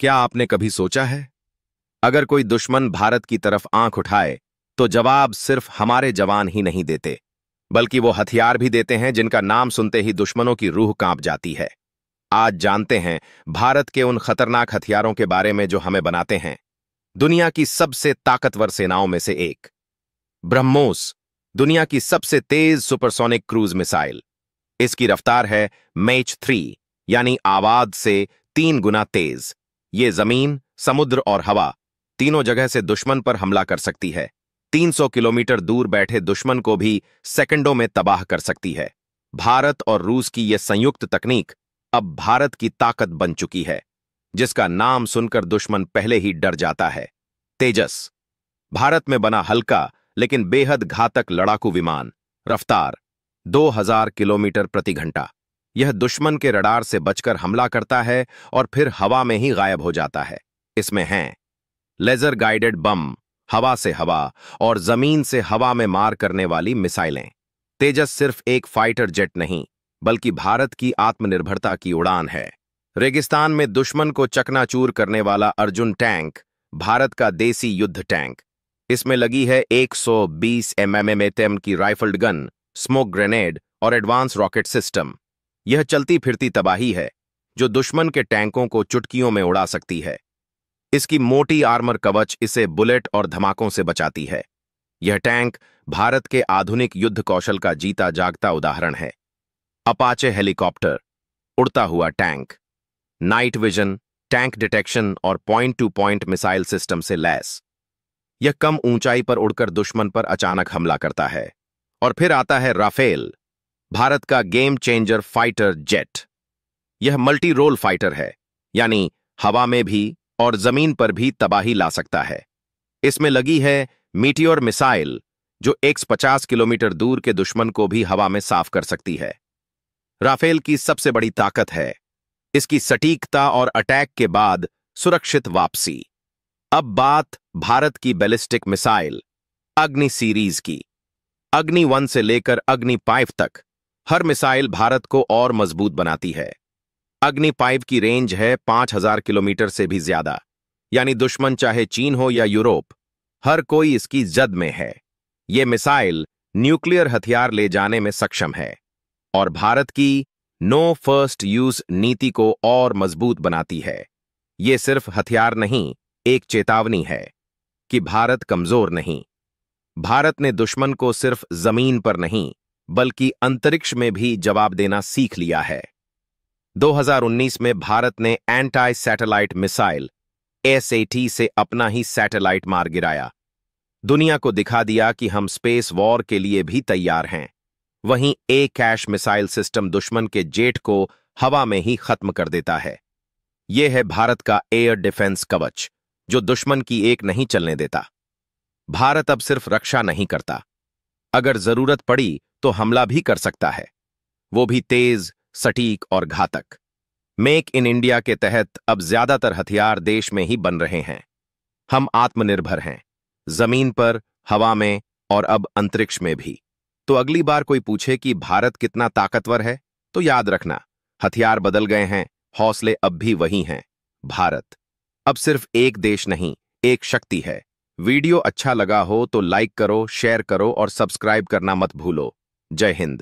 क्या आपने कभी सोचा है, अगर कोई दुश्मन भारत की तरफ आंख उठाए तो जवाब सिर्फ हमारे जवान ही नहीं देते, बल्कि वो हथियार भी देते हैं जिनका नाम सुनते ही दुश्मनों की रूह कांप जाती है। आज जानते हैं भारत के उन खतरनाक हथियारों के बारे में जो हमें बनाते हैं दुनिया की सबसे ताकतवर सेनाओं में से एक। ब्रह्मोस, दुनिया की सबसे तेज सुपरसोनिक क्रूज मिसाइल। इसकी रफ्तार है मैच 3, यानी आवाज से 3 गुना तेज। ये जमीन, समुद्र और हवा तीनों जगह से दुश्मन पर हमला कर सकती है। 300 किलोमीटर दूर बैठे दुश्मन को भी सेकंडों में तबाह कर सकती है। भारत और रूस की यह संयुक्त तकनीक अब भारत की ताकत बन चुकी है, जिसका नाम सुनकर दुश्मन पहले ही डर जाता है। तेजस, भारत में बना हल्का लेकिन बेहद घातक लड़ाकू विमान। रफ्तार 2000 किलोमीटर प्रति घंटा। यह दुश्मन के रडार से बचकर हमला करता है और फिर हवा में ही गायब हो जाता है। इसमें हैं लेजर गाइडेड बम, हवा से हवा और जमीन से हवा में मार करने वाली मिसाइलें। तेजस सिर्फ एक फाइटर जेट नहीं, बल्कि भारत की आत्मनिर्भरता की उड़ान है। रेगिस्तान में दुश्मन को चकनाचूर करने वाला अर्जुन टैंक भारत का देसी युद्ध टैंक। इसमें लगी है 120 mm की राइफल्ड गन, स्मोक ग्रेनेड और एडवांस रॉकेट सिस्टम। यह चलती फिरती तबाही है जो दुश्मन के टैंकों को चुटकियों में उड़ा सकती है। इसकी मोटी आर्मर कवच इसे बुलेट और धमाकों से बचाती है। यह टैंक भारत के आधुनिक युद्ध कौशल का जीता जागता उदाहरण है। अपाचे हेलीकॉप्टर, उड़ता हुआ tank, night vision, tank detection और point to point missile system से लैस। यह कम ऊंचाई पर उड़कर दुश्मन पर अचानक हमला करता है। और फिर आता है राफेल, भारत का गेम चेंजर फाइटर जेट। यह मल्टी रोल फाइटर है, यानी हवा में भी और जमीन पर भी तबाही ला सकता है। इसमें लगी है मीटियोर मिसाइल, जो 150 किलोमीटर दूर के दुश्मन को भी हवा में साफ कर सकती है। राफेल की सबसे बड़ी ताकत है इसकी सटीकता और अटैक के बाद सुरक्षित वापसी। अब बात भारत की बैलिस्टिक मिसाइल अग्नि सीरीज की। अग्नि 1 से लेकर अग्नि 5 तक हर मिसाइल भारत को और मजबूत बनाती है। अग्नि 5 की रेंज है 5000 किलोमीटर से भी ज्यादा, यानी दुश्मन चाहे चीन हो या यूरोप, हर कोई इसकी जद में है। यह मिसाइल न्यूक्लियर हथियार ले जाने में सक्षम है और भारत की नो फर्स्ट यूज नीति को और मजबूत बनाती है। यह सिर्फ हथियार नहीं, एक चेतावनी है कि भारत कमजोर नहीं। भारत ने दुश्मन को सिर्फ जमीन पर नहीं, बल्कि अंतरिक्ष में भी जवाब देना सीख लिया है। 2019 में भारत ने एंटी सैटेलाइट मिसाइल SAT से अपना ही सैटेलाइट मार गिराया। दुनिया को दिखा दिया कि हम स्पेस वॉर के लिए भी तैयार हैं। वहीं कैश मिसाइल सिस्टम दुश्मन के जेट को हवा में ही खत्म कर देता है। यह है भारत का एयर डिफेंस कवच, जो दुश्मन की एक नहीं चलने देता। भारत अब सिर्फ रक्षा नहीं करता, अगर जरूरत पड़ी तो हमला भी कर सकता है, वो भी तेज, सटीक और घातक। मेक इन इंडिया के तहत अब ज्यादातर हथियार देश में ही बन रहे हैं। हम आत्मनिर्भर हैं, जमीन पर, हवा में और अब अंतरिक्ष में भी। तो अगली बार कोई पूछे कि भारत कितना ताकतवर है, तो याद रखना, हथियार बदल गए हैं, हौसले अब भी वही हैं। भारत अब सिर्फ एक देश नहीं, एक शक्ति है। वीडियो अच्छा लगा हो तो लाइक करो, शेयर करो और सब्सक्राइब करना मत भूलो। जय हिंद।